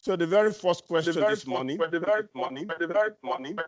So the very first The question very this first, morning, the very morning, the very morning,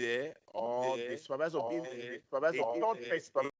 there or the supervisor being there, a third person.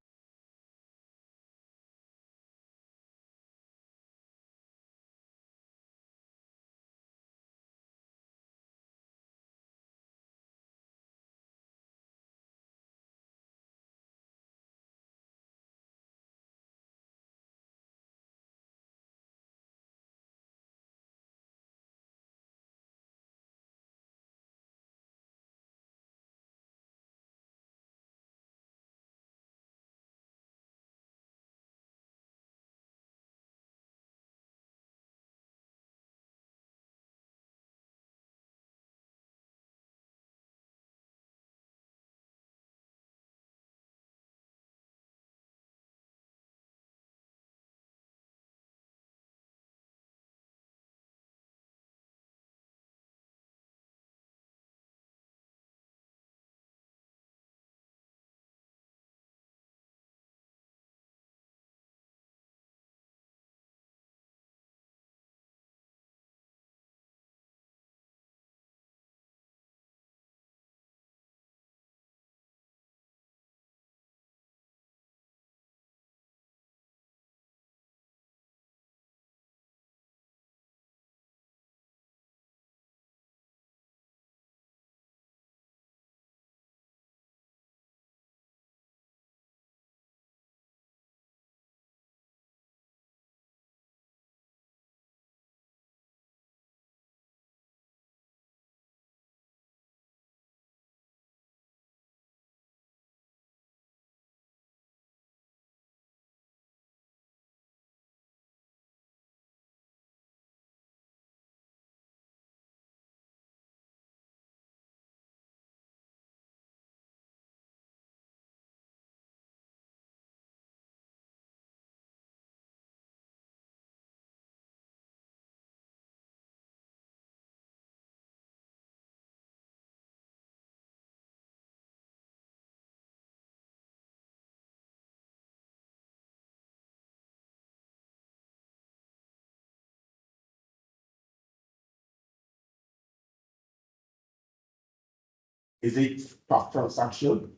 Is it per transaction?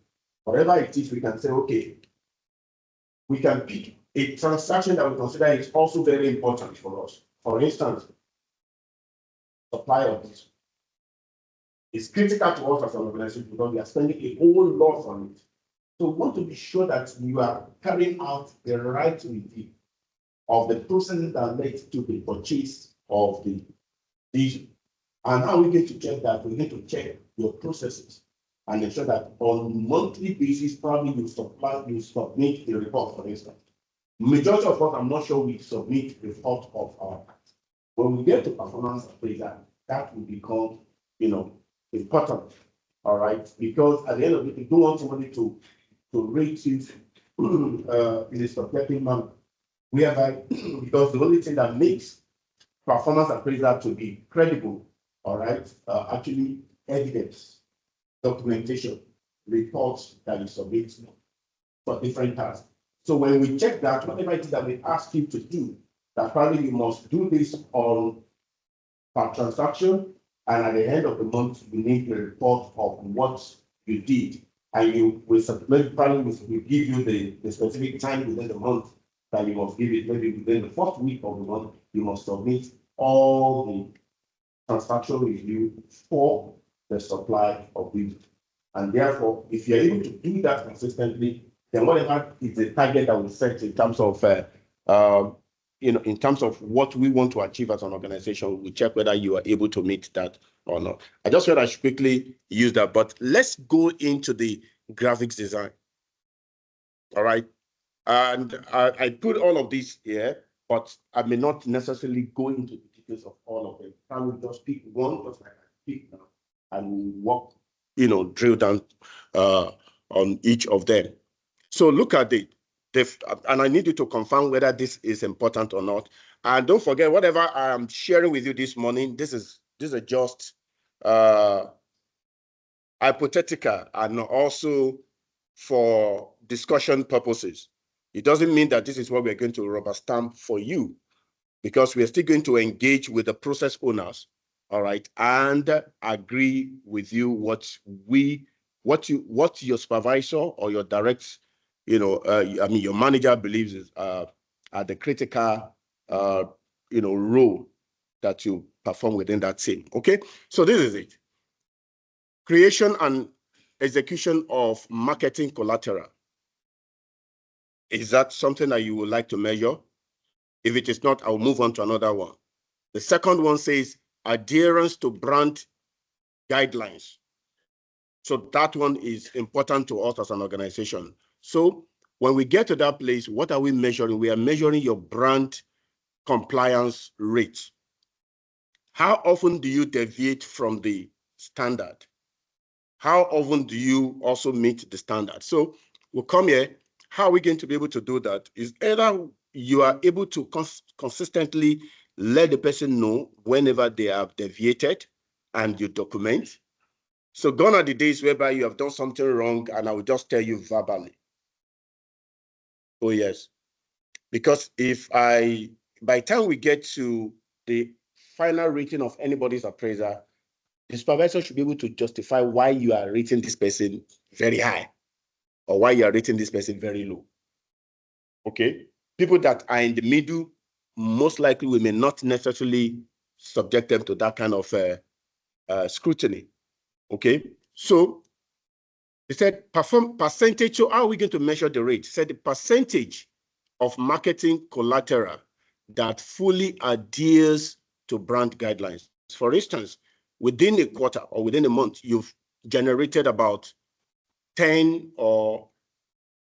Whatever it is, we can say, okay, we can pick a transaction that we consider is also very important for us. For instance, supply of this is critical to us as an organization because we are spending a whole lot on it. So we want to be sure that you are carrying out the right review of the processes that led to the purchase of the diesel. And how we get to check that? We need to check your processes and ensure that on monthly basis, probably you submit the report, for instance. Majority of us, I'm not sure we submit the report of our part. When we get to performance appraisal, that will become, important. All right, because at the end of it, you don't want somebody to rate it in a subjective manner. Whereby, because the only thing that makes performance appraisal to be credible, all right, actually evidence, documentation, reports that you submit for different tasks. So when we check that, whatever it is that we ask you to do, that probably you must do this on per transaction, and at the end of the month, you need a report of what you did. And you will submit, probably will give you the specific time within the month that you must give it. Maybe within the first week of the month, you must submit all the transaction review for the supply of diesel. And therefore, if you're able to do that consistently, then whatever is the target that we set in terms of, in terms of what we want to achieve as an organization, we check whether you are able to meet that or not. I just thought I should quickly use that, but let's go into the graphics design. All right. And I put all of this here, but I may not necessarily go into the details of all of them. I will just pick one, just like I pick now, and work, drill down on each of them. So look at it. And I need you to confirm whether this is important or not. And don't forget, whatever I am sharing with you this morning, this is just hypothetical and also for discussion purposes. It doesn't mean that this is what we're going to rubber stamp for you, because we're still going to engage with the process owners, all right, and agree with you what we what your supervisor or your direct, your manager believes is are the critical, role that you perform within that team. Okay, so this is it. Creation and execution of marketing collateral. Is that something that you would like to measure? If it is not, I'll move on to another one. The second one says adherence to brand guidelines. So that one is important to us as an organization. So when we get to that place, what are we measuring? We are measuring your brand compliance rate. How often do you deviate from the standard? How often do you also meet the standard? So we'll come here. How are we going to be able to do that? Is either you are able to consistently let the person know whenever they have deviated and you document. So gone are the days whereby you have done something wrong and I will just tell you verbally. Oh, yes. Because by the time we get to the final rating of anybody's appraiser, the supervisor should be able to justify why you are rating this person very high or why you are rating this person very low. Okay? People that are in the middle, most likely we may not necessarily subject them to that kind of scrutiny. Okay? So he said, perform percentage. So how are we going to measure the rate? He said the percentage of marketing collateral that fully adheres to brand guidelines. For instance, within a quarter or within a month, you've generated about 10 or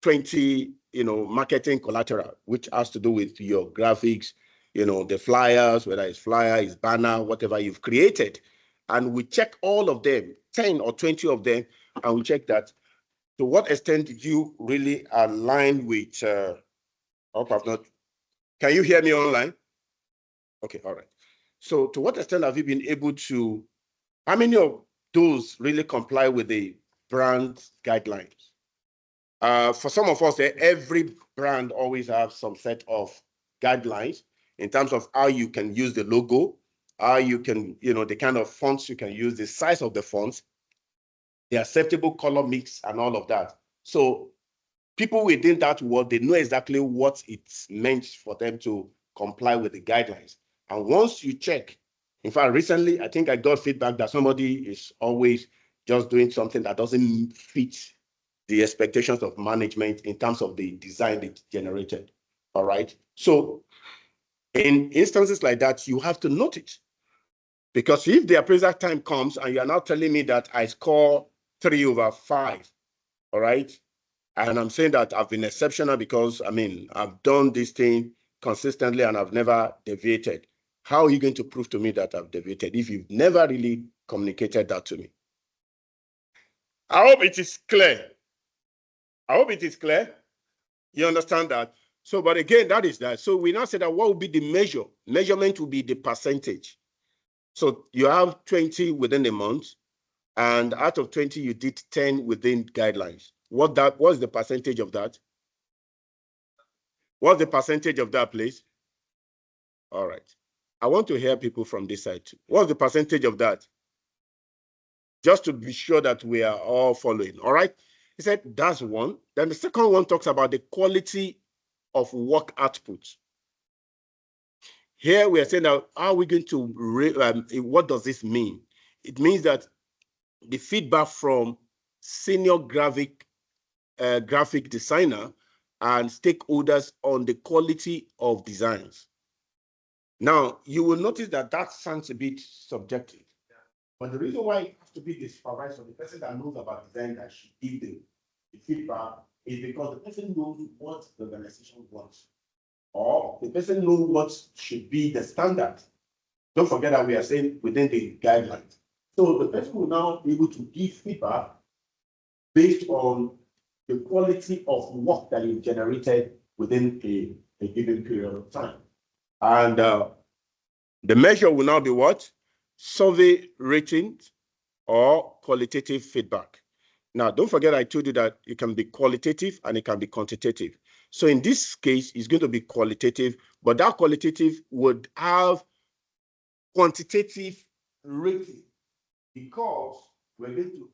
20, marketing collateral, which has to do with your graphics, the flyers, whether it's flyer, it's banner, whatever you've created. And we check all of them, 10 or 20 of them, and we check that to what extent did you really align with, I hope I've not, can you hear me online? Okay, all right. So to what extent have you been able to, how many of those really comply with the brand guidelines? For some of us, every brand always has some set of guidelines in terms of how you can use the logo, how you can, the kind of fonts you can use, the size of the fonts, the acceptable color mix, and all of that. So people within that world, they know exactly what it's meant for them to comply with the guidelines. And once you check, in fact, recently, I think I got feedback that somebody is always just doing something that doesn't fit the expectations of management in terms of the design they generated. All right. So in instances like that, you have to note it. Because if the appraisal time comes and you are now telling me that I score 3/5, all right, and I'm saying that I've been exceptional because, I've done this thing consistently and I've never deviated. How are you going to prove to me that I've deviated if you've never really communicated that to me? I hope it is clear. I hope it is clear. You understand that? So, but again, that is that. So we now say that what will be the measure? Measurement will be the percentage. So you have 20 within a month, and out of 20, you did 10 within guidelines. What's the percentage of that? What's the percentage of that, please? All right. I want to hear people from this side too. What's the percentage of that? Just to be sure that we are all following. All right. He said that's one. Then the second one talks about the quality of work output. Here we are saying that how are we going to, what does this mean? It means that the feedback from senior graphic designer and stakeholders on the quality of designs. Now, you will notice that that sounds a bit subjective. But the reason why it has to be the supervisor, the person that knows about design that should give the feedback, is because the person knows what the organization wants. Or the person knows what should be the standard. Don't forget that we are saying within the guidelines. So the person will now be able to give feedback based on the quality of work that is generated within a given period of time. And the measure will now be what? Survey ratings or qualitative feedback. Now, don't forget I told you that it can be qualitative and it can be quantitative. So in this case, it's going to be qualitative, but that qualitative would have quantitative rating because we're going to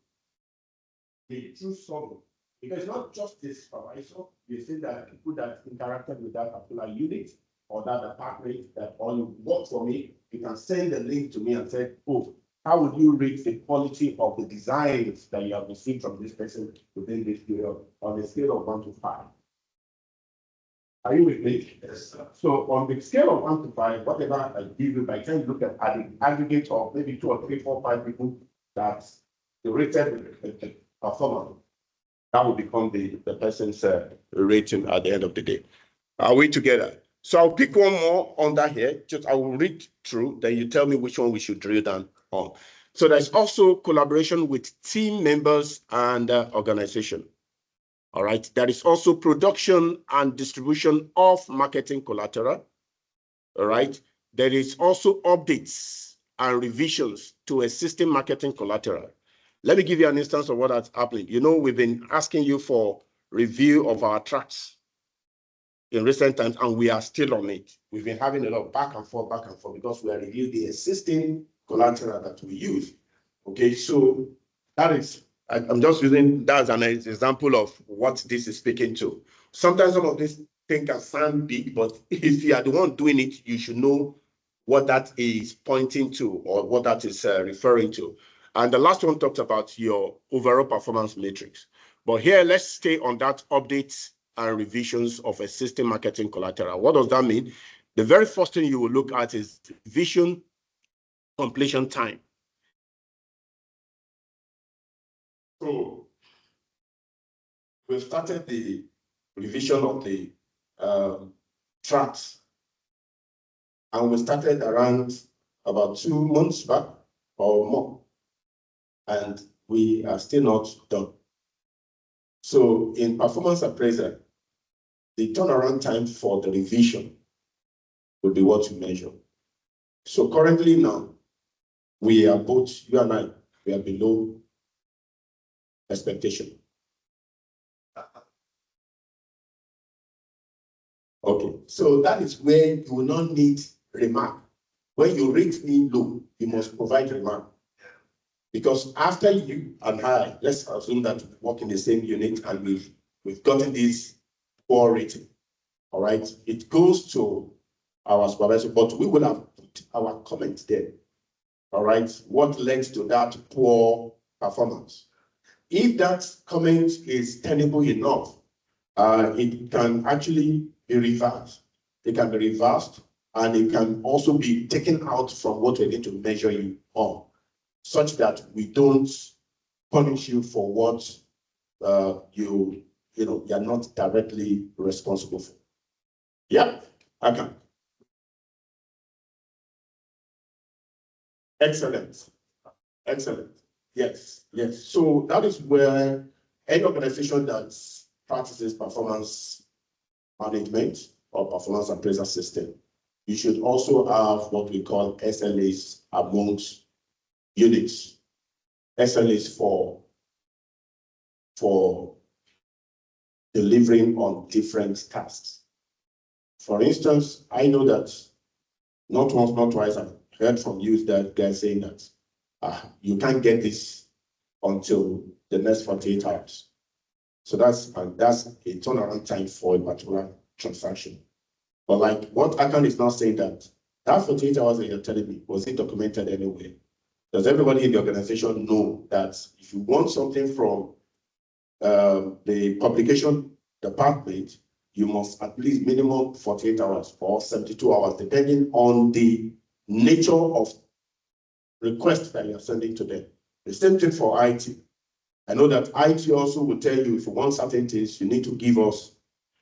the true struggle. Because it's not just the supervisor, you see that people that interacted with that particular unit or that department that or you work for me, you can send the link to me and say, oh, how would you rate the quality of the designs that you have received from this person within this period on a scale of 1 to 5? Are you with me? Yes, sir. So on the scale of 1 to 5, whatever I give you, by the time you look at the aggregate of maybe 2 or 3, 4, 5 people that the rated performance, that will become the person's rating at the end of the day. Are we together? So I'll pick one more under here. Just I will read through, then you tell me which one we should drill down on. So there's also collaboration with team members and organization. All right. There is also production and distribution of marketing collateral. All right. There is also updates and revisions to existing marketing collateral. Let me give you an instance of what that's happening. You know, we've been asking you for review of our tracks in recent times, and we are still on it. We've been having a lot of back and forth, because we are reviewing the existing collateral that we use. Okay, so that is, I'm just using that as an example of what this is speaking to. Sometimes some of these things can sound big, but if you are the one doing it, you should know what that is pointing to or what that is referring to. And the last one talked about your overall performance matrix. But here, let's stay on that updates and revisions of existing marketing collateral. What does that mean? The very first thing you will look at is vision completion time. So we've started the revision of the tracks, and we started around about 2 months back or more, and we are still not done. So in performance appraisal, the turnaround time for the revision will be what you measure. So currently now, we are both, you and I, we are below expectation. Okay, so that is where you will not need remark. When you rate me low, you must provide remark. Because after you and I, let's assume that we work in the same unit and we've gotten this poor rating. All right, it goes to our supervisor, but we will have put our comment there. All right, what led to that poor performance? If that comment is tenable enough, it can actually be reversed. It can be reversed, and it can also be taken out from what we're going to measure you on, such that we don't punish you for what you're not directly responsible for. Yeah, I can. Excellent. Excellent. Yes, yes. So that is where any organization that practices performance management or performance appraisal system, you should also have what we call SLAs amongst units. SLAs for delivering on different tasks. For instance, I know that not once, not twice, I've heard from you that guys saying that you can't get this until the next 48 hours. So that's a turnaround time for a particular transaction. But like what Akan is now saying, that 48 hours that you're telling me, was it documented anywhere? Does everybody in the organization know that if you want something from the publication department, you must at least minimum 48 hours or 72 hours, depending on the nature of request that you're sending to them. The same thing for IT. I know that IT also will tell you, if you want certain things, you need to give us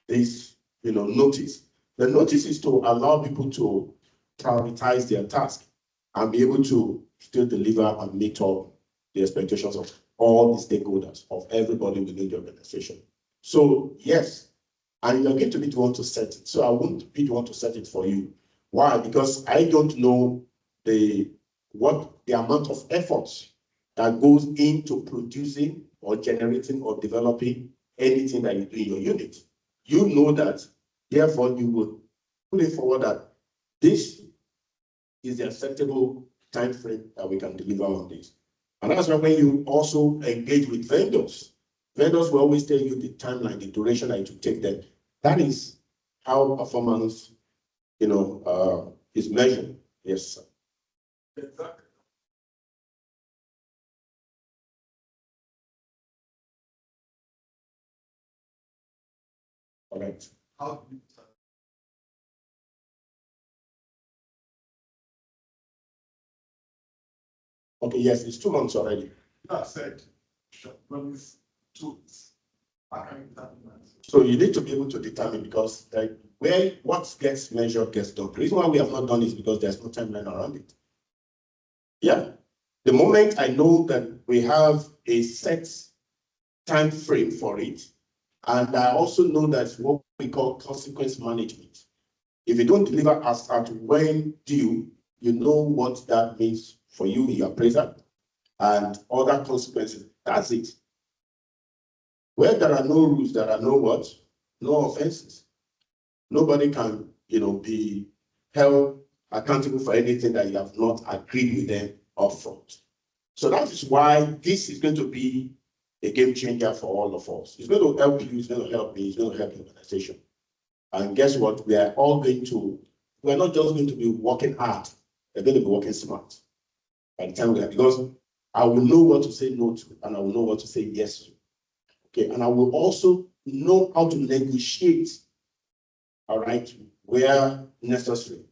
this, notice. The notice is to allow people to prioritize their task and be able to still deliver and meet up the expectations of all the stakeholders, of everybody within the organization. So yes, and you're going to be the one to set it. So I won't be the one to set it for you. Why? Because I don't know the amount of effort that goes into producing or generating or developing anything that you do in your unit. You know that, therefore you would put it forward that this is the acceptable time frame that we can deliver on this. And that's why when you also engage with vendors, Vendors will always tell you the timeline, the duration that it will take them. That is how performance, is measured. Yes, sir. Exactly. All right. How do you Okay, yes, it's 2 months already. that said, promise tools? I can determine. So you need to be able to determine, because where what gets measured gets done. The reason why we have not done is because there's no timeline around it. Yeah. The moment I know that we have a set time frame for it, and I also know that what we call consequence management. If you don't deliver as at when due, you know what that means for you in your appraisal and other consequences. That's it. Where there are no rules, there are no what? No offenses. Nobody can, be held accountable for anything that you have not agreed with them upfront. So that is why this is going to be a game changer for all of us. It's going to help you, it's going to help me, it's going to help the organization. And guess what? We're not just going to be working hard, we're going to be working smart by the time because I will know what to say no to, and I will know what to say yes to. Okay, and I will also know how to negotiate, all right, where necessary.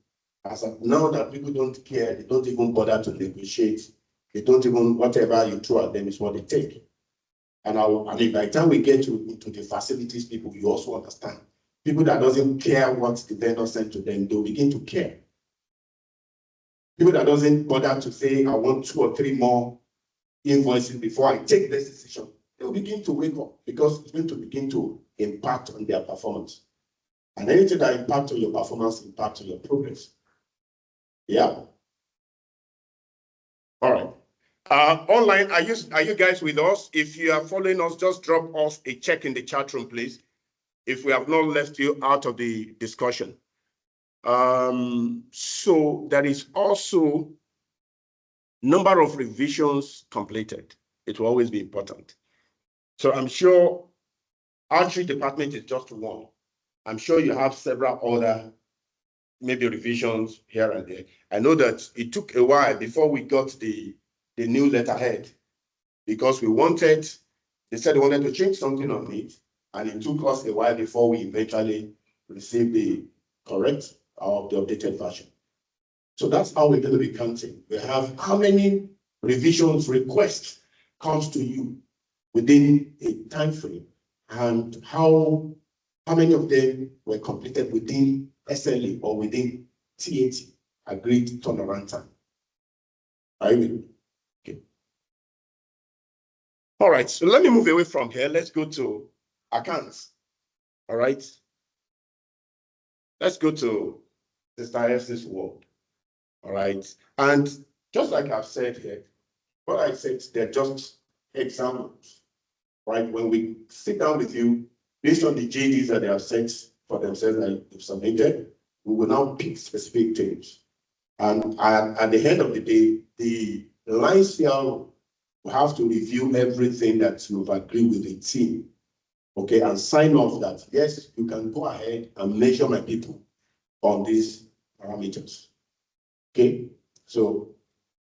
As of now that people don't care, they don't even bother to negotiate. They don't even, whatever you throw at them is what they take. And by the time we get into the facilities people, you also understand. People that doesn't care what the vendor sent to them, they'll begin to care. People that doesn't bother to say, I want 2 or 3 more invoices before I take this decision, they'll begin to wake up, because it's going to begin to impact on their performance. And anything that impacts on your performance impacts on your progress. Yeah. All right. Online, are you guys with us? If you are following us, just drop us a check in the chat room, please, if we have not left you out of the discussion. So there is also number of revisions completed. It will always be important. So I'm sure outreach department is just one. I'm sure you have several other maybe revisions here and there. I know that it took a while before we got the new letterhead, because they said they wanted to change something on it, and it took us a while before we eventually received the correct or the updated version. So that's how we're going to be counting. We have how many revisions requests comes to you within a time frame, and how many of them were completed within SLA or within TAT, agreed turnaround time. Are you with me? Okay. All right, so let me move away from here. Let's go to accounts. All right. Let's go to Sister Esther's world. All right. And just like I've said here, what I said, they're just examples. Right? When we sit down with you, based on the JDs that they have set for themselves and they've submitted, we will now pick specific things. And at the end of the day, the Lions CRO will have to review everything that you've agreed with the team, okay, and sign off that, yes, you can go ahead and measure my people on these parameters, okay? So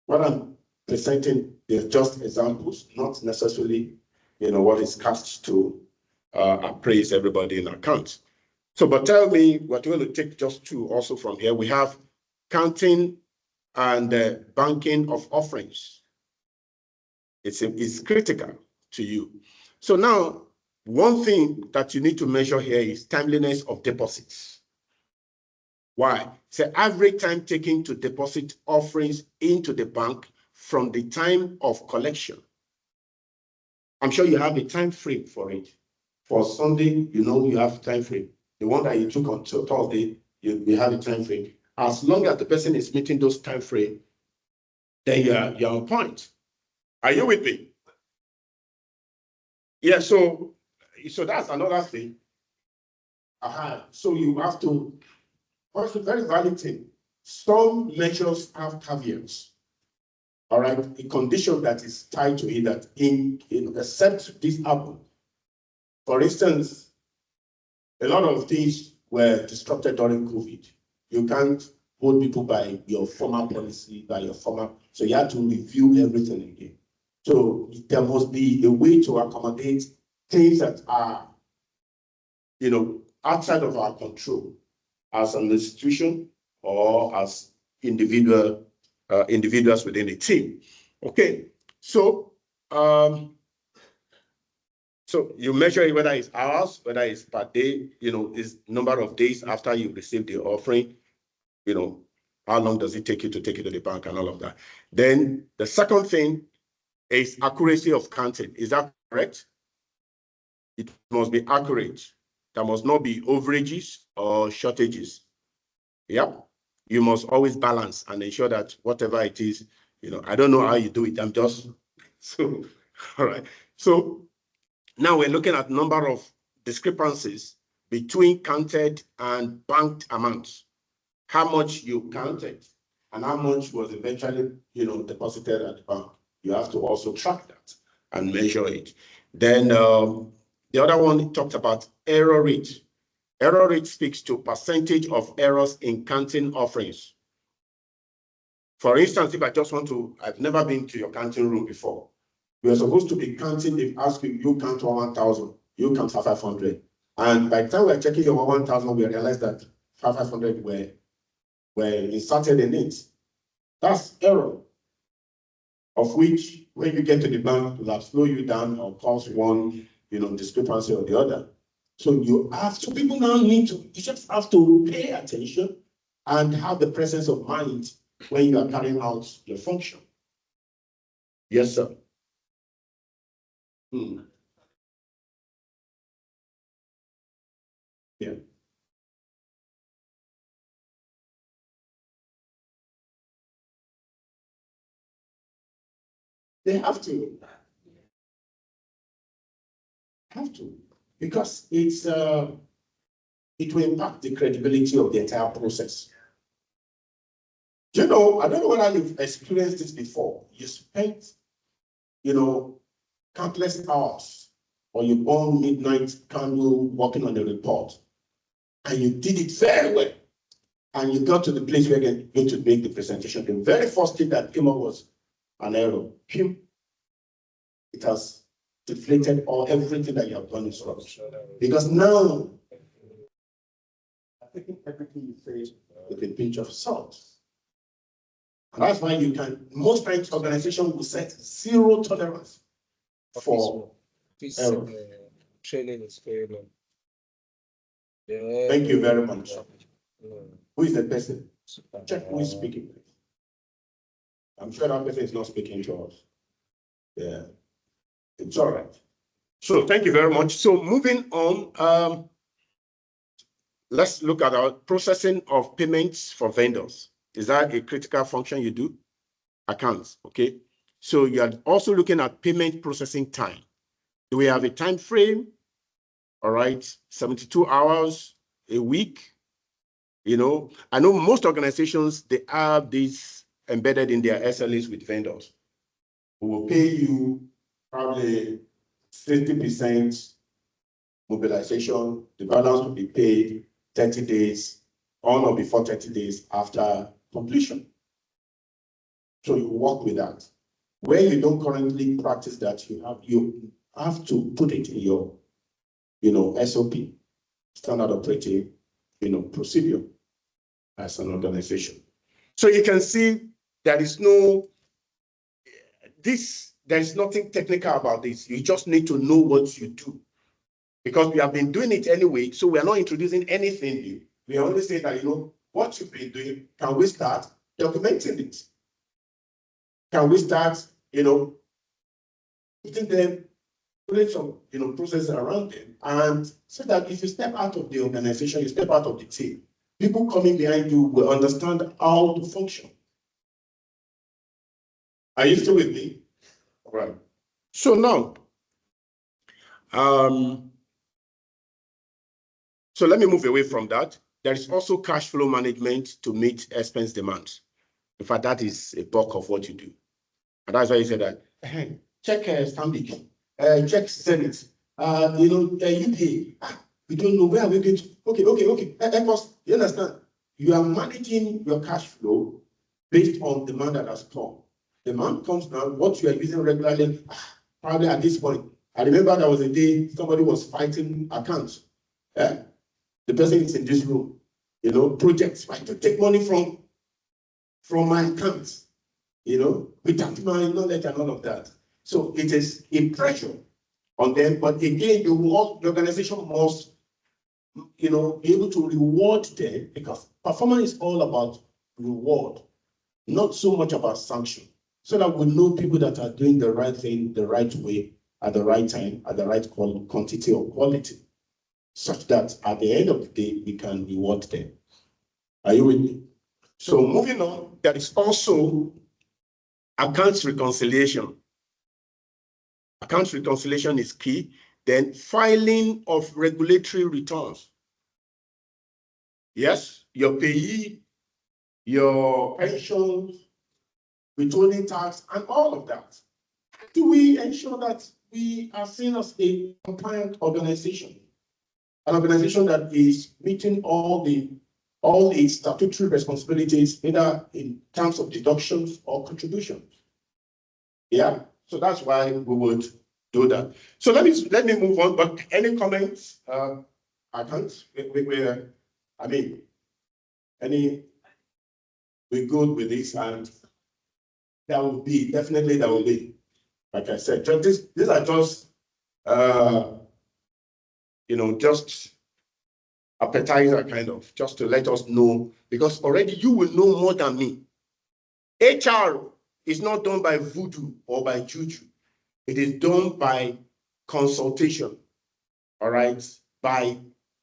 what I'm presenting is just examples, not necessarily, what is cast to appraise everybody in accounts. So, but tell me, we're going to take just 2 also from here. We have counting and banking of offerings. It's critical to you. So now, one thing that you need to measure here is timeliness of deposits. Why? It's the average time taken to deposit offerings into the bank from the time of collection. I'm sure you have a time frame for it. For Sunday, you have time frame. The one that you took on Thursday, you have a time frame. As long as the person is meeting those time frame, then you're on point. Are you with me? Yeah, so that's another thing. So you have to, also very valid thing, some measures have caveats. All right, a condition that is tied to it that except this happen, For instance, a lot of things were disrupted during COVID. You can't hold people by your former policy, so you have to review everything again. So there must be a way to accommodate things that are, outside of our control as an institution or as individuals within a team. Okay, so so you measure it, whether it's hours, whether it's per day, is number of days after you receive the offering, how long does it take you to take it to the bank and all of that. Then the second thing is accuracy of counting. Is that correct? It must be accurate. There must not be overages or shortages. Yep. You must always balance and ensure that whatever it is, I don't know how you do it. I'm just so all right. So now we're looking at number of discrepancies between counted and banked amounts. How much you counted and how much was eventually, deposited at the bank. You have to also track that and measure it. Then the other one talked about error rate. Error rate speaks to percentage of errors in counting offerings. For instance, if I just I've never been to your counting room before. We are supposed to be counting, if ask you count 1,000, you count 500. And by the time we're checking your 1,000, we realize that 500 were inserted in it. That's error, of which when you get to the bank, it will slow you down or cause one, discrepancy or the other. So people now you just have to pay attention and have the presence of mind when you are carrying out your function. Yes, sir. Yeah. They have to. Because it will impact the credibility of the entire process. I don't know whether you've experienced this before. You spent, countless hours, or you burn midnight candle working on the report, and you did it very well. And you got to the place where you're going to make the presentation. The very first thing that came up was an error. It has deflated everything that you have done is rubbish. Because now, I'm taking everything you say with a pinch of salt. And that's why most times organization will set zero tolerance for error. Training is very long. Thank you very much. Who is the person? Check who is speaking. I'm sure that person is not speaking to us. Yeah, it's all right. So thank you very much. So moving on, let's look at our processing of payments for vendors. Is that a critical function you do? Accounts, okay. So you are also looking at payment processing time. Do we have a time frame? All right, 72 hours, a week. I know most organizations, they have this embedded in their SLAs with vendors. We will pay you probably 50% mobilization. The balance will be paid 30 days on or before 30 days after completion. So you work with that. Where you don't currently practice that, you have to put it in your, SOP, standard operating, procedure as an organization. So you can see there is nothing technical about this. You just need to know what you do, because we have been doing it anyway. So we are not introducing anything new. We only say that, what you've been doing, can we start documenting it? Can we start, putting them, putting some, processes around them, and so that if you step out of the organization, you step out of the team, people coming behind you will understand how to function. Are you still with me? All right. So now, so let me move away from that. There is also cash flow management to meet expense demands. In fact, that is a bulk of what you do. And that's why you said that, check Stanbic, check Zenith, UPA, we don't know where we're going to. Okay. Help us. You understand? You are managing your cash flow based on demand that has come. Demand comes now, what you are using regularly, probably at this point. I remember there was a day somebody was fighting accounts. The person is in this room, projects, trying to take money from my accounts, without my knowledge and all of that. So it is a pressure on them. But again, the organization must, be able to reward them, because performance is all about reward, not so much about sanction. So that we know people that are doing the right thing the right way at the right time, at the right quantity or quality, such that at the end of the day, we can reward them. Are you with me? So moving on, there is also accounts reconciliation. Accounts reconciliation is key. Then filing of regulatory returns. Yes, your payee, your pensions, withholding tax, and all of that. How do we ensure that we are seen as a compliant organization? An organization that is meeting all the statutory responsibilities, either in terms of deductions or contributions. Yeah, so that's why we would do that. So let me move on. But any comments? I can't. We're good with this, and there will be, like I said, these are just, just appetizer kind of, just to let us know, because already you will know more than me. HR is not done by voodoo or by juju. It is done by consultation, all right, by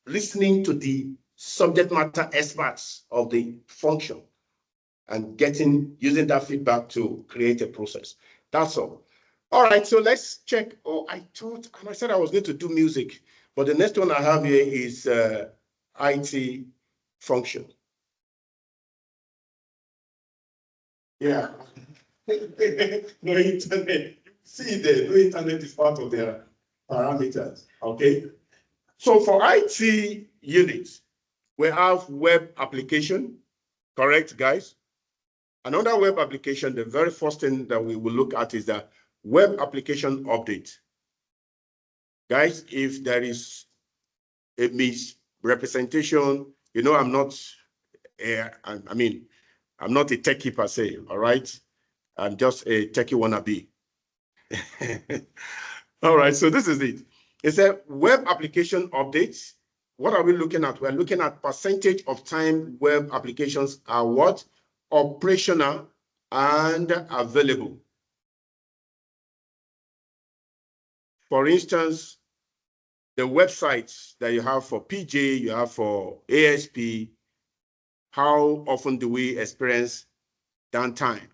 listening to the subject matter experts of the function and using that feedback to create a process. That's all. All right, so let's check. Oh, I said I was going to do music, but the next one I have here is IT function. Yeah. No internet. See there, no internet is part of their parameters. Okay. So for IT units, we have web application, correct, guys? Another web application, the very first thing that we will look at is the web application update. Guys, if there is a misrepresentation, I'm not a techie per se, all right? I'm just a techie wannabe. All right, so this is it. It's a web application update. What are we looking at? We're looking at percentage of time web applications are what? Operational and available. For instance, the websites that you have for PJ, you have for ASP, how often do we experience downtime?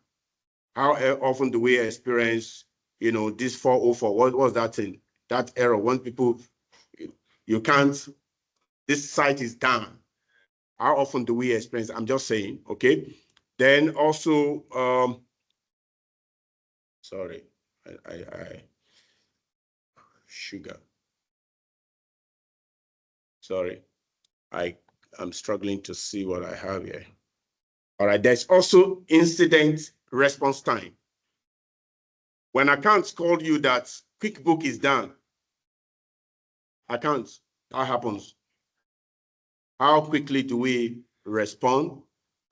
How often do we experience, this 404? What was that thing? That error when people, you can't, this site is down. How often do we experience? I'm just saying, okay? Then also, sorry, sugar. Sorry, I'm struggling to see what I have here. All right, there's also incident response time. When accounts call you that QuickBook is down, accounts, that happens. How quickly do we respond,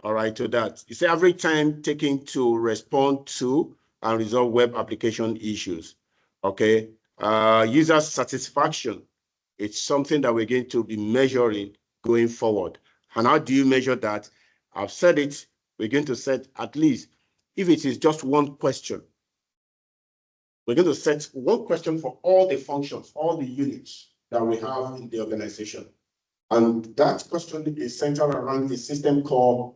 all right, to that? It's the average time taken to respond to and resolve web application issues, okay? User satisfaction, it's something that we're going to be measuring going forward. And how do you measure that? I've said it, we're going to set at least, if it is just one question, we're going to set one question for all the functions, all the units that we have in the organization. And that question is centered around the system called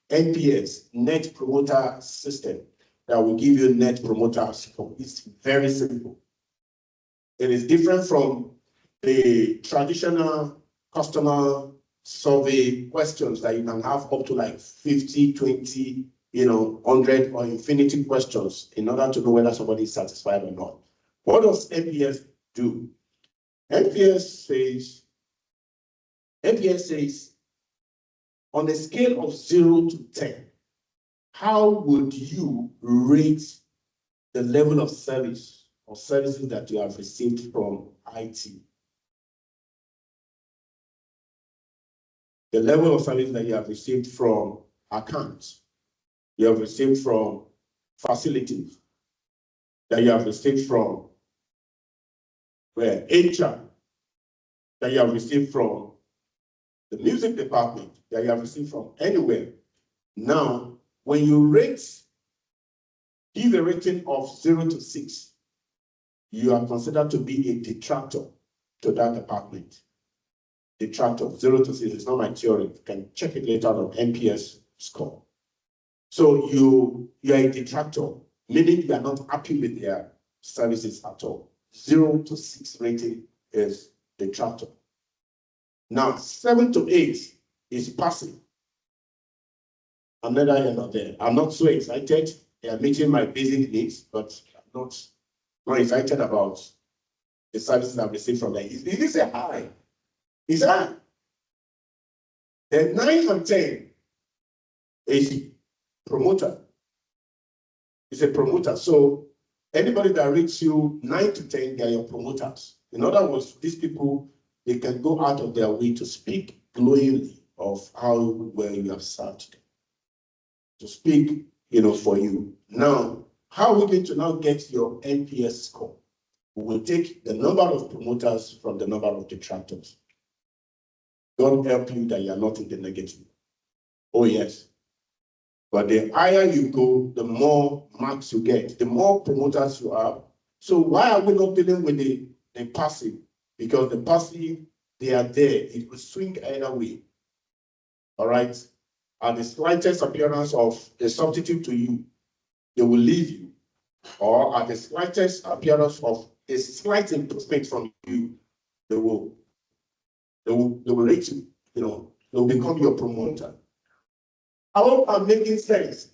NPS, Net Promoter System, that will give you Net Promoter Score. It's very simple. It is different from the traditional customer survey questions that you can have up to like 50, 20, 100 or infinity questions in order to know whether somebody is satisfied or not. What does NPS do? NPS says, on a scale of 0 to 10, how would you rate the level of service or services that you have received from IT? The level of service that you have received from accounts, you have received from facilities, that you have received from HR, that you have received from the music department, that you have received from anywhere. Now, when you give a rating of 0 to 6, you are considered to be a detractor to that department. Detractor, 0 to 6, it's not my theory. You can check it later on NPS score. So you are a detractor, meaning you are not happy with their services at all. 0 to 6 rating is detractor. Now, 7 to 8 is passive. Another you're not there. I'm not so excited. They are meeting my basic needs, but I'm not excited about the services I've received from them. It is a high. It's high. Then 9 and 10 is promoter. It's a promoter. So anybody that reaches you 9 to 10, they are your promoters. In other words, these people, they can go out of their way to speak glowingly of how well you have served them. To speak, for you. Now, how are we going to now get your NPS score? We will take the number of promoters from the number of detractors. God help you that you are not in the negative. Oh, yes. But the higher you go, the more marks you get, the more promoters you have. So why are we not dealing with the passive? Because the passive, they are there. It will swing either way. All right? At the slightest appearance of a substitute to you, they will leave you. Or at the slightest appearance of a slight improvement from you, they will rate you. They will become your promoter. I hope I'm making sense.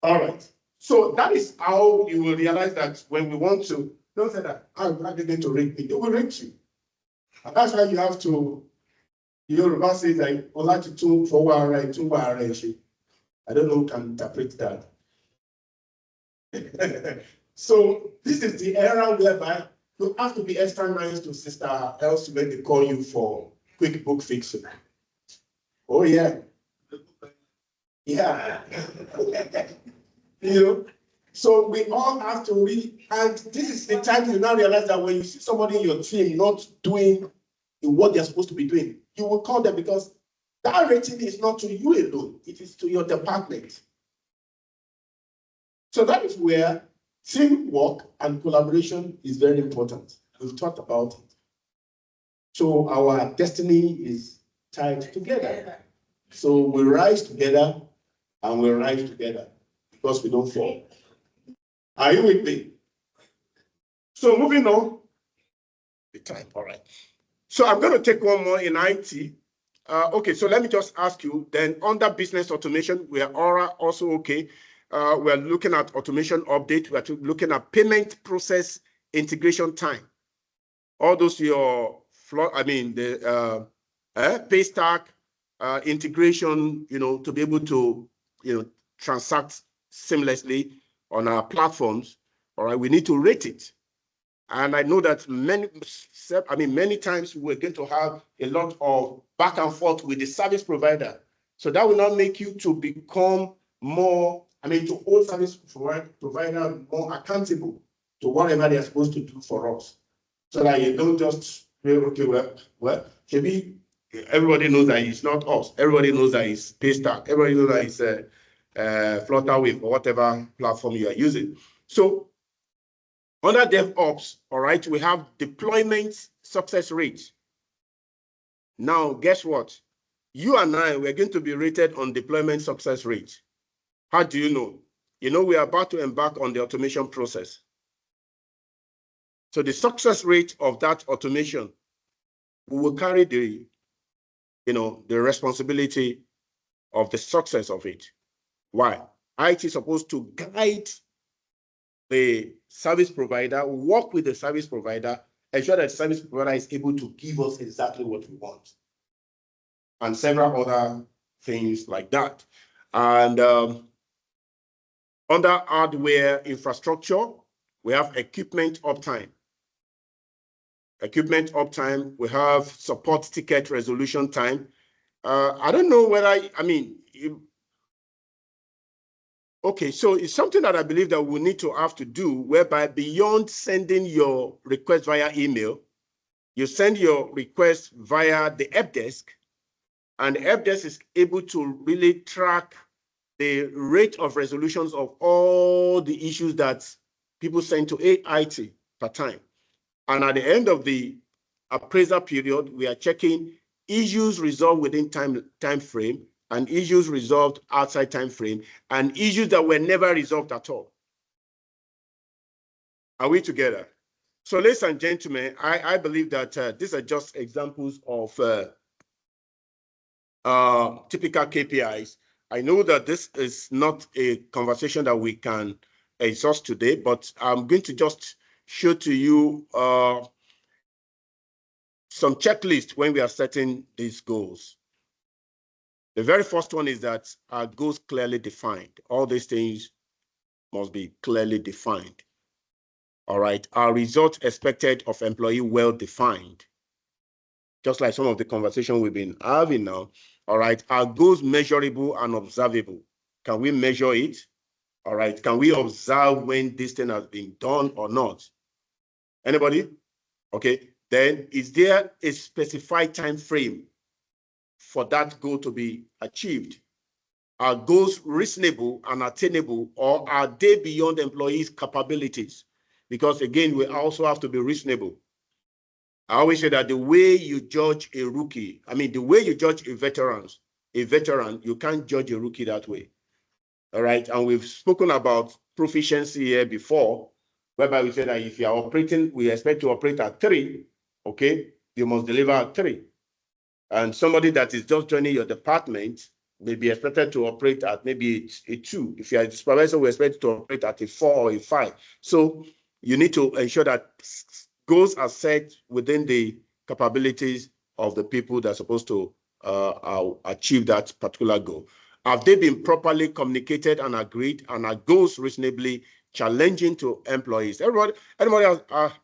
All right. So that is how you will realize that when we want to, don't say that, I'm not going to rate me. They will rate you. And that's why you have to, Yoruba says, I like to two for I don't know who can interpret that. So this is the era whereby you have to be extra nice to Sister Elsie when they call you for quick book fixing. Oh, yeah. Yeah. So we all have to read, and this is the time you now realize that when you see somebody in your team not doing what they're supposed to be doing, you will call them, because that rating is not to you alone, it is to your department. So that is where teamwork and collaboration is very important. We've talked about it. So our destiny is tied together. So we rise together and we rise together because we don't fall. Are you with me? So moving on. The time, all right. So I'm going to take one more in IT. Okay, so let me just ask you, then under business automation, we are also okay. We're looking at automation update. We're looking at payment process integration time. All those the Paystack integration, to be able to, transact seamlessly on our platforms. All right, we need to rate it. And I know that many times we're going to have a lot of back and forth with the service provider. So that will not make you to become more, to hold service provider more accountable to whatever they are supposed to do for us. So that you don't just say, okay, well, maybe everybody knows that it's not us. Everybody knows that it's Paystack. Everybody knows that it's Flutterwave or whatever platform you are using. So under DevOps, all right, we have deployment success rate. Now, guess what? You and I, we're going to be rated on deployment success rate. How do you know? We are about to embark on the automation process. So the success rate of that automation, we will carry the responsibility of the success of it. Why? IT is supposed to guide the service provider, work with the service provider, ensure that the service provider is able to give us exactly what we want, and several other things like that. And under hardware infrastructure, we have equipment uptime. Equipment uptime, we have support ticket resolution time. I don't know whether, okay, so it's something that I believe that we need to have to do, whereby beyond sending your request via email, you send your request via the help desk, and the help desk is able to really track the rate of resolutions of all the issues that people send to AIT per time. And at the end of the appraisal period, we are checking issues resolved within time frame and issues resolved outside time frame and issues that were never resolved at all. Are we together? So, ladies and gentlemen, I believe that these are just examples of typical KPIs. I know that this is not a conversation that we can exhaust today, but I'm going to just show to you some checklists when we are setting these goals. The very first one is that our goals clearly defined. All these things must be clearly defined. All right, our results expected of employee well defined. Just like some of the conversation we've been having now. All right, our goals measurable and observable. Can we measure it? All right, can we observe when this thing has been done or not? Anybody? Okay, then is there a specified time frame for that goal to be achieved? Are goals reasonable and attainable, or are they beyond employees' capabilities? Because again, we also have to be reasonable. I always say that the way you judge a rookie, the way you judge a veteran, you can't judge a rookie that way. All right, and we've spoken about proficiency here before, whereby we said that if you are operating, we expect to operate at 3, okay, you must deliver at 3. And somebody that is just joining your department may be expected to operate at maybe a 2. If you are a supervisor, we expect to operate at a 4 or a 5. So you need to ensure that goals are set within the capabilities of the people that are supposed to achieve that particular goal. Have they been properly communicated and agreed, and are goals reasonably challenging to employees? Anybody else,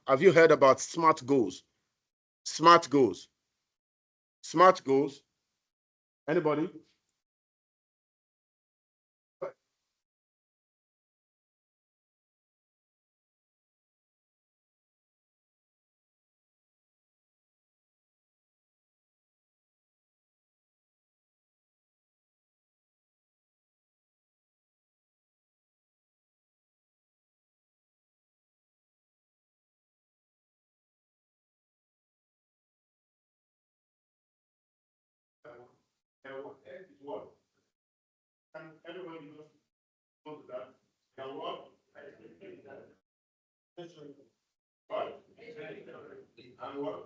have you heard about SMART goals? SMART goals. SMART goals. Anybody? Everybody knows that. Now what? And what? All right, we understand. And what?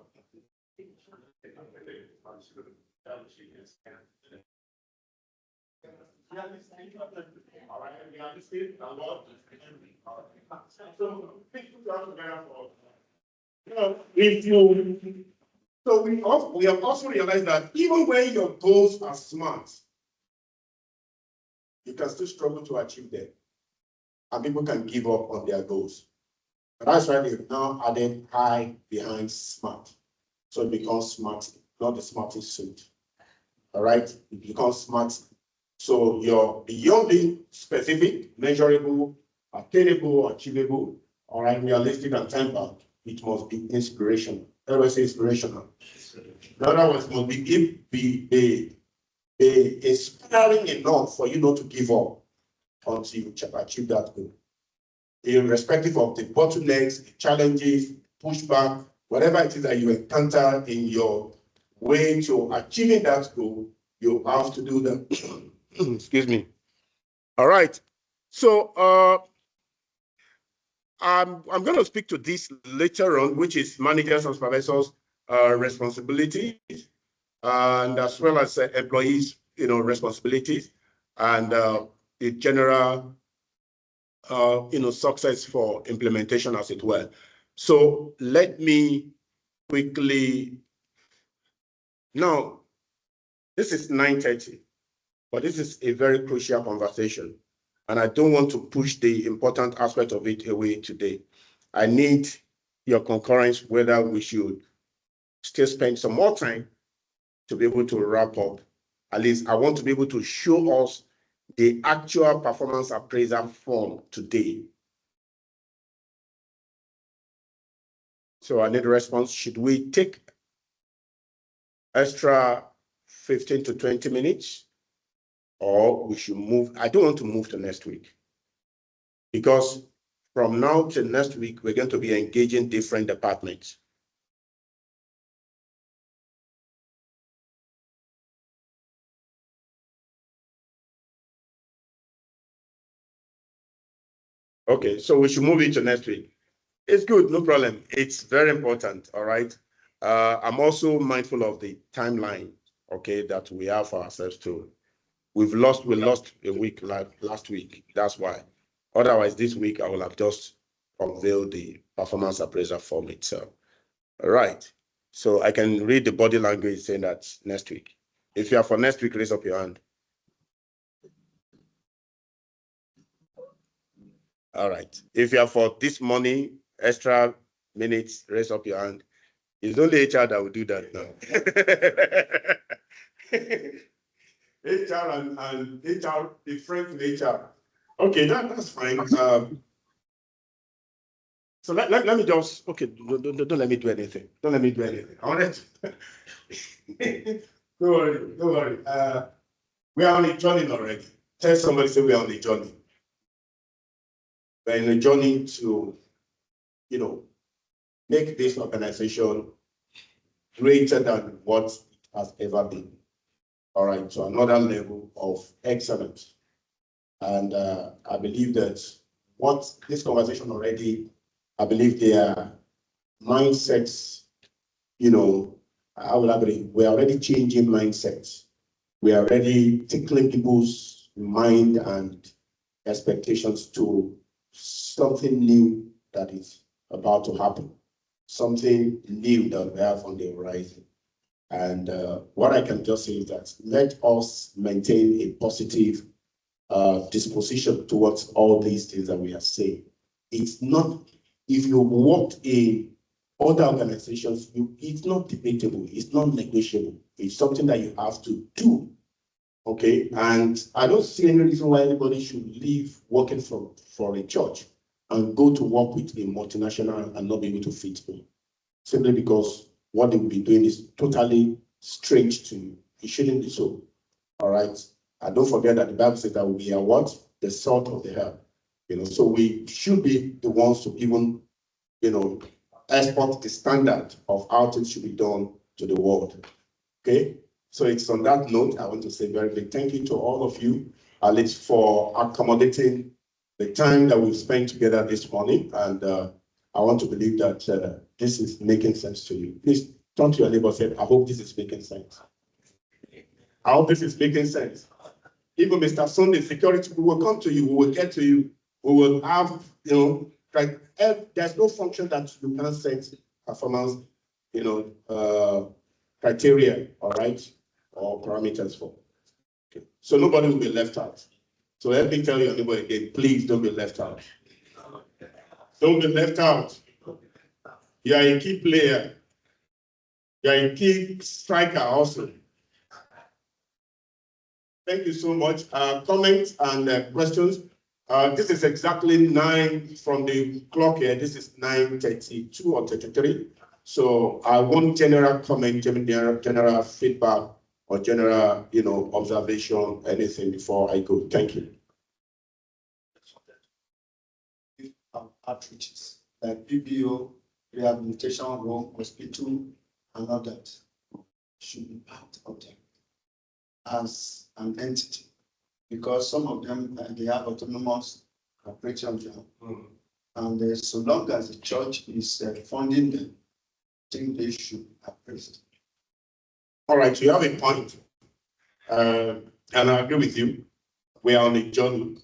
So, if you, so we have also realized that even when your goals are SMART, you can still struggle to achieve them, and people can give up on their goals. And that's why they've now added I behind SMART, so it becomes SMART, not the smartest suit. All right, it becomes SMART. So you're beyond being specific, measurable, attainable, achievable. All right, realistic and time-bound. It must be inspirational. Everybody say inspirational. The other ones must be inspiring enough for you not to give up until you achieve that goal. Irrespective of the bottlenecks, the challenges, pushback, whatever it is that you encounter in your way to achieving that goal, you have to do that. Excuse me. All right. So I'm going to speak to this later on, which is managers and supervisors' responsibilities, and as well as employees, responsibilities, and the general, success for implementation as it were. So let me quickly, now, this is 9:30, but this is a very crucial conversation. And I don't want to push the important aspect of it away today. I need your concurrence whether we should still spend some more time to be able to wrap up. At least I want to be able to show us the actual performance appraisal form today. So I need a response. Should we take extra 15 to 20 minutes? Or we should move? I don't want to move to next week. Because from now to next week, we're going to be engaging different departments. Okay, so we should move it to next week. It's good, no problem. It's very important, all right? I'm also mindful of the timeline, okay, that we have for ourselves too. We lost a week last week, that's why. Otherwise, this week, I will have just unveiled the performance appraisal form itself. All right, so I can read the body language saying that next week. If you are for next week, raise up your hand. All right. If you are for this morning, extra minutes, raise up your hand. It's only HR that will do that now. HR and HR, the friend to HR. Okay, that's fine. So let me just, okay, don't let me do anything. Don't let me do anything. I want to, don't worry. We are on a journey already. Tell somebody, say we are on a journey. We're in a journey to, make this organization greater than what it has ever been. All right, to another level of excellence. And I believe that what this conversation already, I believe their mindsets, we're already changing mindsets. We are already tickling people's mind and expectations to something new that is about to happen, something new that we have on the horizon. And what I can just say is that let us maintain a positive disposition towards all these things that we are saying. It's not, if you worked in other organizations, it's not debatable, it's not negotiable. It's something that you have to do. Okay, and I don't see any reason why anybody should leave working for a church and go to work with a multinational and not be able to fit in, simply because what they will be doing is totally strange to you. It shouldn't be so. All right. And don't forget that the Bible says that we are what? The salt of the earth. So we should be the ones to even, export the standard of how things should be done to the world. Okay. So it's on that note, I want to say very big thank you to all of you, at least for accommodating the time that we've spent together this morning. And I want to believe that this is making sense to you. Please turn to your neighbor and say, I hope this is making sense. I hope this is making sense. Even Mr. Sunday, security, we will come to you, we will get to you, we will have, there's no function that you can set performance, criteria, all right, or parameters for. Okay. So nobody will be left out. So let me tell you, anybody again, please don't be left out. Don't be left out. You are a key player. You are a key striker also. Thank you so much. Comments and questions. This is exactly 9 from the clock here. This is 9:32 or 33. So I want general comment, general feedback, or general, observation, anything before I go. Thank you. Outreaches like PBO, rehabilitation home, hospital, and all that should be part of them as an entity, because some of them they have autonomous operation, and so long as the church is funding them, I think they should appraise. All right, you have a point, and I agree with you. We are on a journey,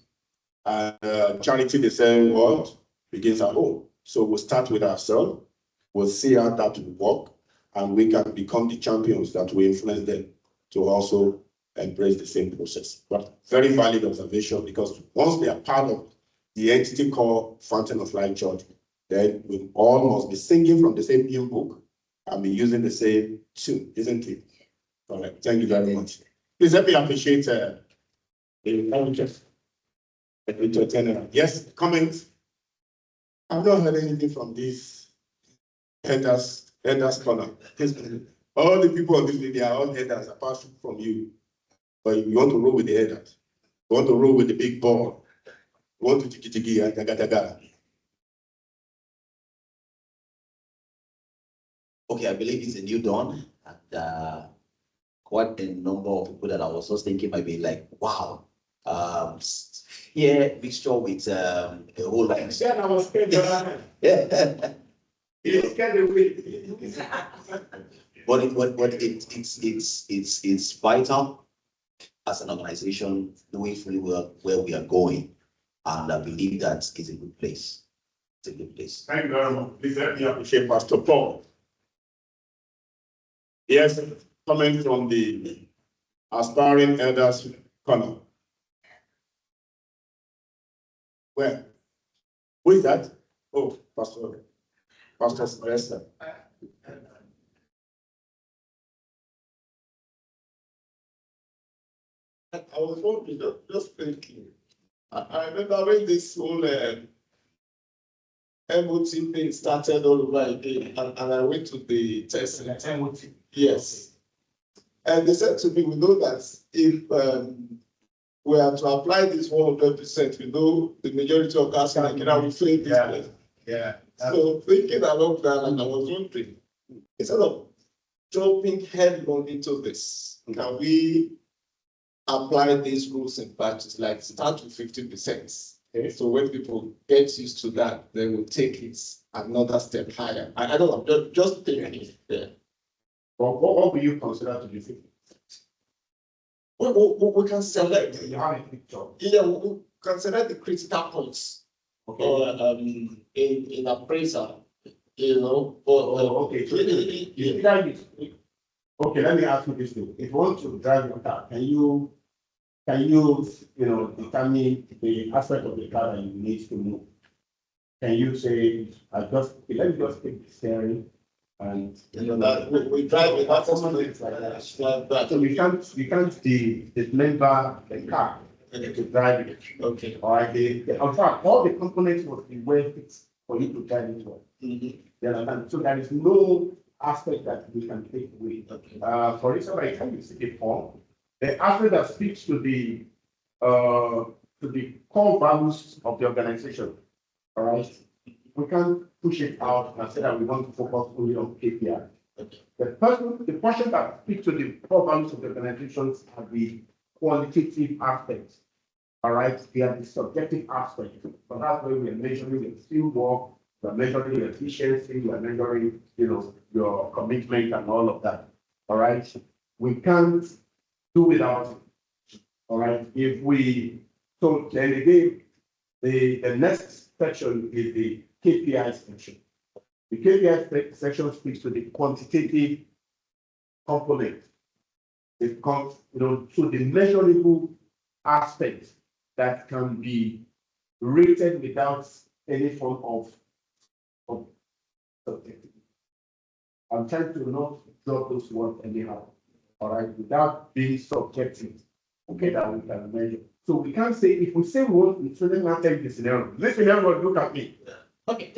and charity, they say, what begins at home. So we'll start with ourselves. We'll see how that will work, and we can become the champions that will influence them to also embrace the same process. But very valid observation, because once they are part of the entity called Fountain of Life Church, then we all must be singing from the same hymn book and be using the same tune, isn't it? All right, thank you very much. Please let me appreciate the encouragers. Yes, comments? I've not heard anything from these elders corner. All the people on this list, they are all elders apart from you. But you want to roll with the elders. You want to roll with the big ball. You want to tiki and taga. Okay, I believe it's a new dawn, and quite a number of people that I was just thinking might be like, wow, yeah, mixture with a whole lot. Said I was scared. Yeah. He scared away. But it's vital as an organization, knowing fully well where we are going, and I believe that is a good place. It's a good place. Thank you very much. Please let me appreciate Pastor Paul. Yes, comment from the aspiring elders corner. Where? Who is that? Oh, Pastor Sylvester. I was wondering, just thinking. I remember when this whole MOT thing started all over again, and I went to the test. MOT. Yes. And they said to me, we know that if we are to apply this 100%, we know the majority of us will fail this place. Yeah. So thinking along that, and I was wondering, instead of jumping headlong into this, can we apply these rules in practice, like start with 50%? Okay. So when people get used to that, they will take it another step higher. I don't know, just thinking. Yeah. But what will you consider to be 50%? We can select. You have a picture. Yeah, we can select the critical points. Okay. Or in appraisal, you know. Or, Okay. So okay, let me ask you this thing. If you want to drive your car, can you determine the aspect of the car that you need to move? Can you say, let me just take the steering and that we drive with that like that. So you can't dismember the car to drive it. Okay. All right. In fact, all the components must be well fixed for you to drive it well. You understand? So there is no aspect that we can take away. Okay. For instance, by the time you see the form, the aspect that speaks to the core values of the organization. All right. We can't push it out and say that we want to focus only on KPI. Okay. The portion that speaks to the core values of the organizations are the qualitative aspects. All right, they are the subjective aspects. But that's where we are measuring the field work, we are measuring your efficiency, we are measuring, your commitment and all of that. All right. We can't do without it. All right. So then again, the next section is the KPI section. The KPI section speaks to the quantitative component. It comes, to the measurable aspects that can be rated without any form of subjectivity. I'm trying to not drop those words anyhow, all right, without being subjective, okay, that we can measure. So we can't say, if we say we want to not take this scenario, look at me. Okay.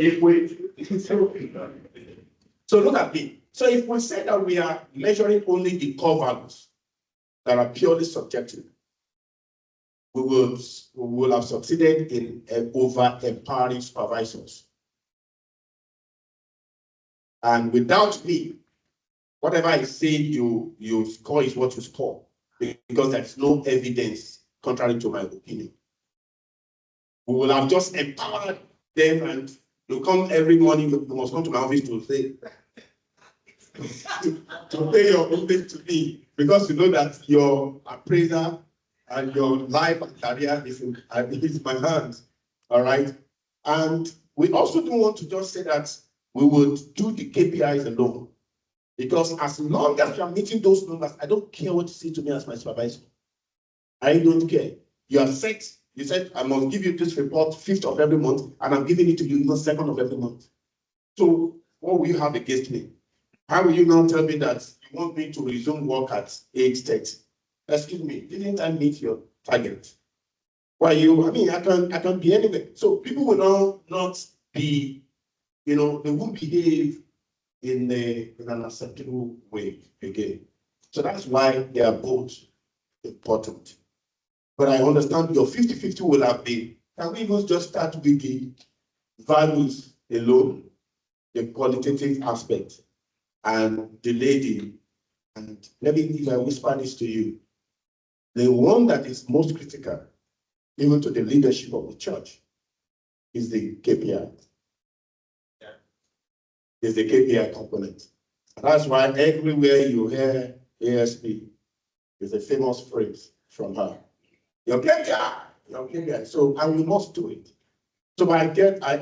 So look at me. So if we say that we are measuring only the core values that are purely subjective, we will have succeeded in over empowering supervisors. And without me, whatever I say you score is what you score, because there's no evidence contrary to my opinion. We will have just empowered them, and you come every morning, you must come to my office to say, to pay your homage to me, because you know that your appraiser and your life and career is in my hands. All right. And we also don't want to just say that we would do the KPIs alone. Because as long as you are meeting those numbers, I don't care what you say to me as my supervisor. I don't care. You are set. You said, I must give you this report 5th of every month, and I'm giving it to you even 2nd of every month. So what will you have against me? How will you now tell me that you want me to resume work at 8:30? Excuse me, didn't I meet your target? Why you, I mean, I can be anywhere. So people will now not be, they won't behave in an acceptable way again. So that's why they are both important. But I understand your 50-50 will have been, can we even just start with the values alone, the qualitative aspect, and the lady, and let me, if I whisper this to you, the one that is most critical, even to the leadership of the church, is the KPI. Is the KPI component. And that's why everywhere you hear ASP, is a famous phrase from her. Your KPI, your KPI. So, and we must do it. So I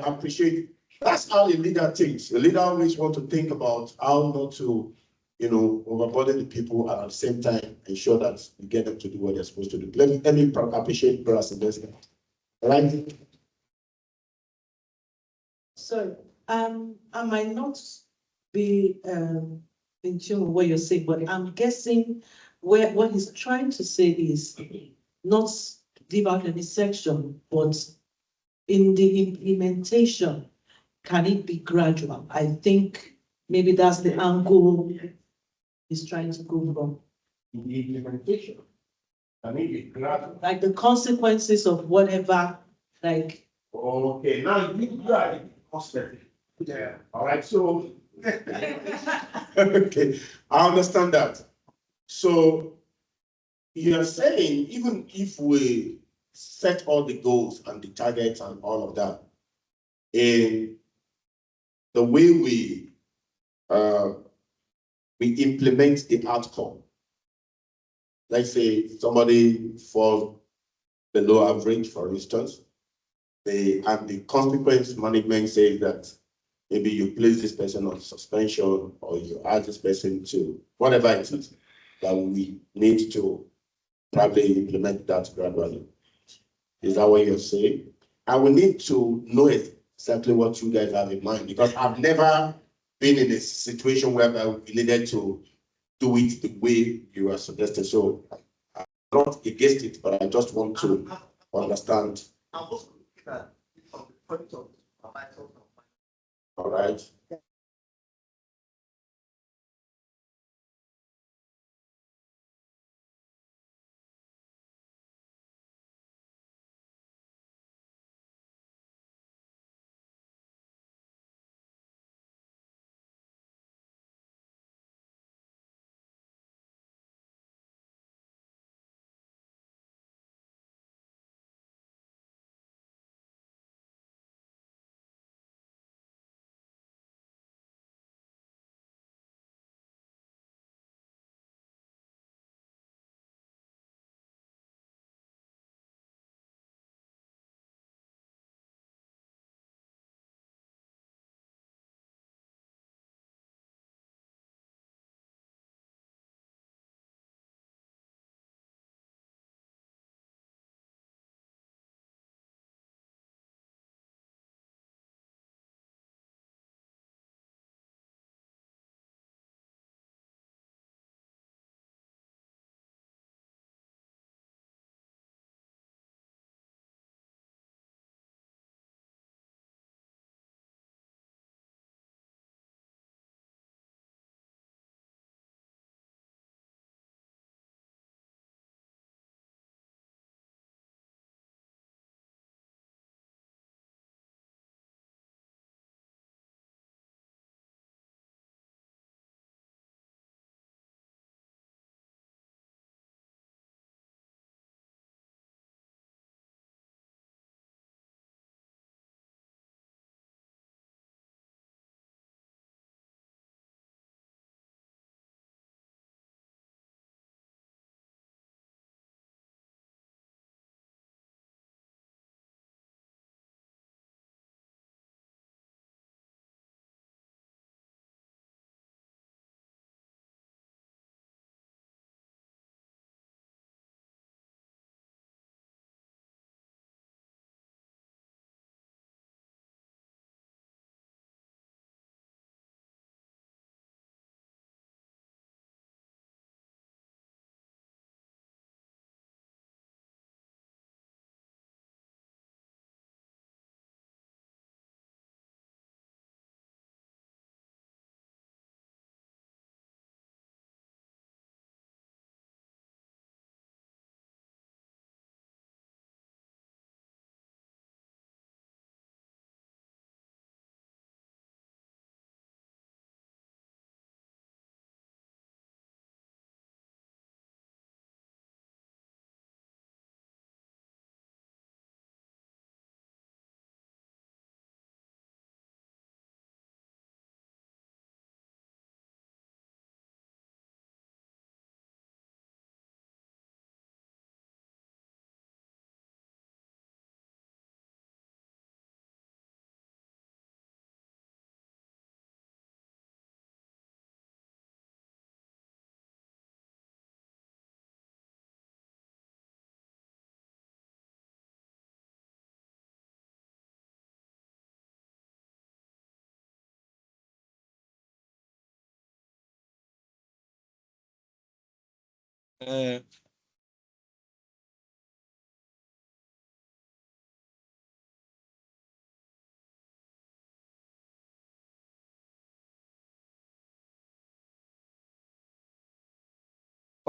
appreciate, that's how a leader thinks. A leader always want to think about how not to, overburden the people and at the same time ensure that you get them to do what they're supposed to do. Let me appreciate Brother Sylvester. Right? So, I might not be in tune with what you're saying, but I'm guessing what he's trying to say is not leave out any section, but in the implementation, can it be gradual? I think maybe that's the angle he's trying to go from. In the implementation, I mean, it gradual. Like the consequences of whatever, like. Okay, now you are in perspective. Yeah. All right, so okay, I understand that. So you are saying even if we set all the goals and the targets and all of that, in the way we implement the outcome. Let's say somebody falls below average, for instance, and the consequence management says that maybe you place this person on suspension or you ask this person to whatever it is, that we need to probably implement that gradually. Is that what you're saying? And we need to know exactly what you guys have in mind, because I've never been in a situation where we needed to do it the way you are suggesting. So I'm not against it, but I just want to understand. I'm also looking at it from the point of All right.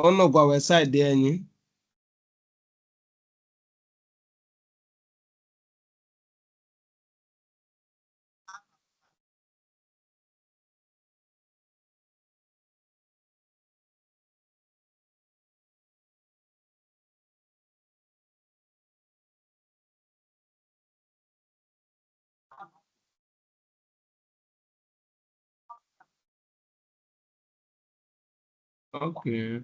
ọ̀nà gwa website anyị. Okay.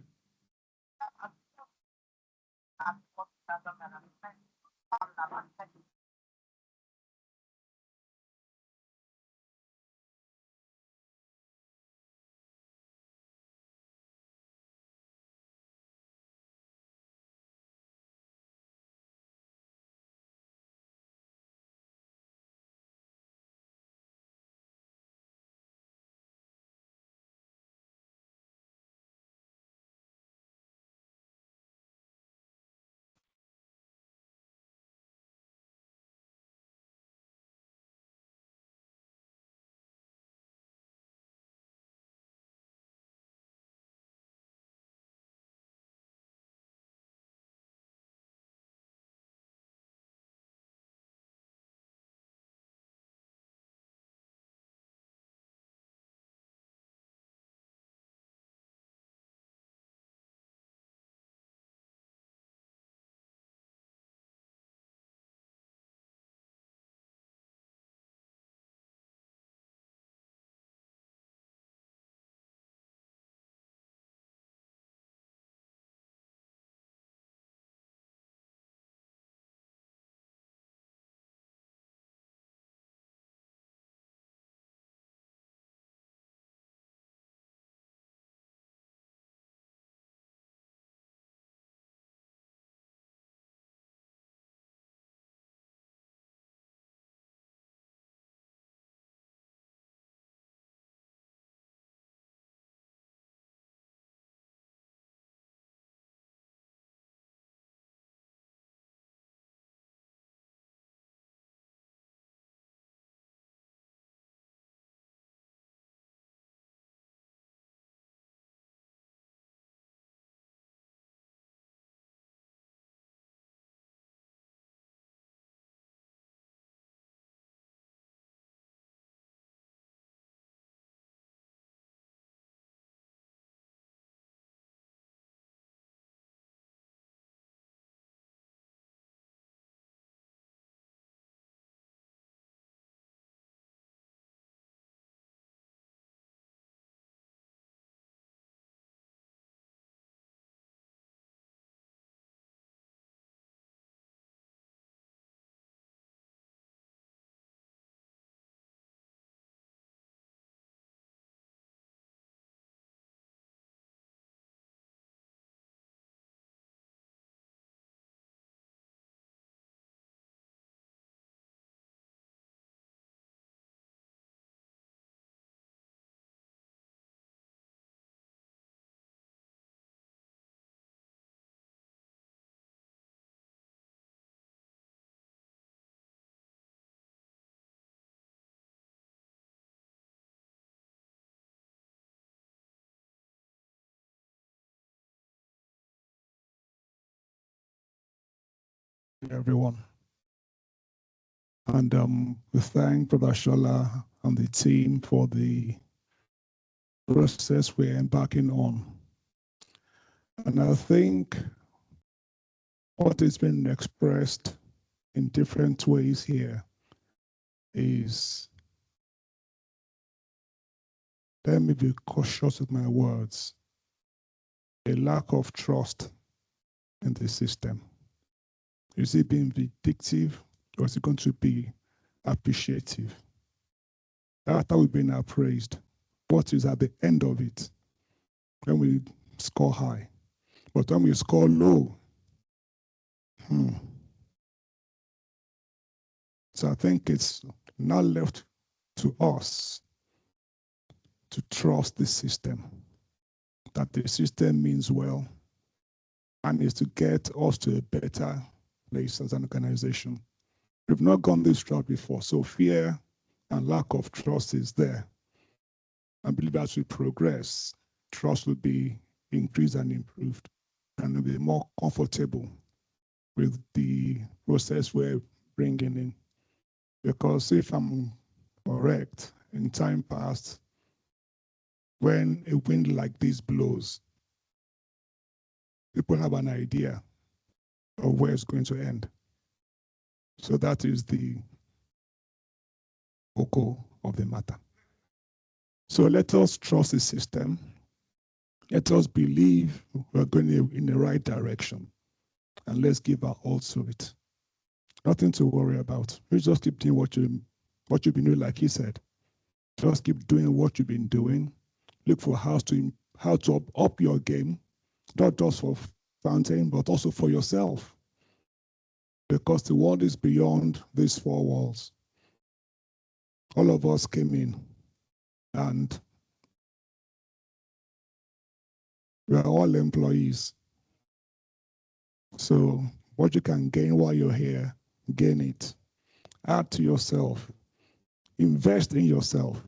Everyone. And we thank Brother Shola and the team for the process we're embarking on. And I think what has been expressed in different ways here is, let me be cautious with my words, a lack of trust in the system. Is it being vindictive or is it going to be appreciative? After we've been appraised, what is at the end of it when we score high? But when we score low, So I think it's now left to us to trust the system, that the system means well, and is to get us to a better place as an organization. We've not gone this route before, so fear and lack of trust is there. I believe as we progress, trust will be increased and improved, and we'll be more comfortable with the process we're bringing in. Because if I'm correct, in time past, when a wind like this blows, people have an idea of where it's going to end. So that is the core of the matter. So let us trust the system. Let us believe we're going in the right direction. And let's give our all to it. Nothing to worry about. You just keep doing what you've been doing, like he said. Just keep doing what you've been doing. Look for how to up your game, not just for Fountain, but also for yourself. Because the world is beyond these four walls. All of us came in, and we are all employees. So what you can gain while you're here, gain it. Add to yourself. Invest in yourself.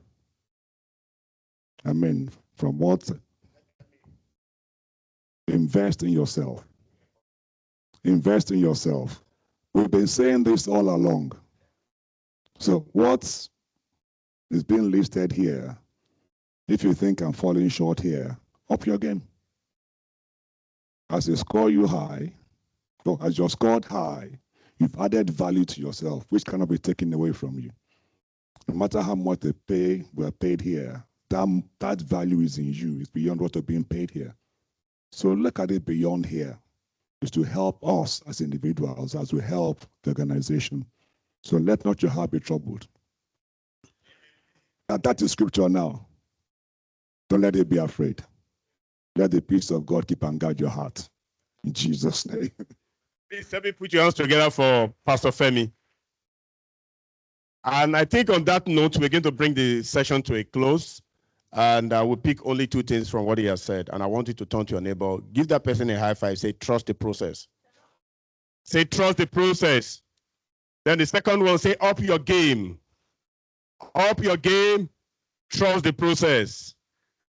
I mean, from what? Invest in yourself. Invest in yourself. We've been saying this all along. So what is being listed here, if you think I'm falling short here, up your game. As you score you high, or as you're scored high, you've added value to yourself, which cannot be taken away from you. No matter how much we're paid here, that value is in you. It's beyond what we're being paid here. So look at it beyond here. It's to help us as individuals, as we help the organization. So let not your heart be troubled. And that is scripture now. Don't let it be afraid. Let the peace of God keep and guard your heart. In Jesus' name. Please let me put your hands together for Pastor Femi. And I think on that note, we're going to bring the session to a close. And we'll pick only two things from what he has said. And I want you to turn to your neighbor. Give that person a high five. Say, trust the process. Say, trust the process. Then the second one, say, up your game. Up your game. Trust the process.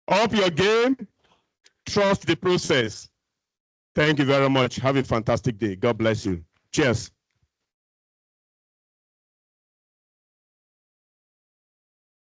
Up your game. Trust the process. Thank you very much. Have a fantastic day. God bless you. Cheers.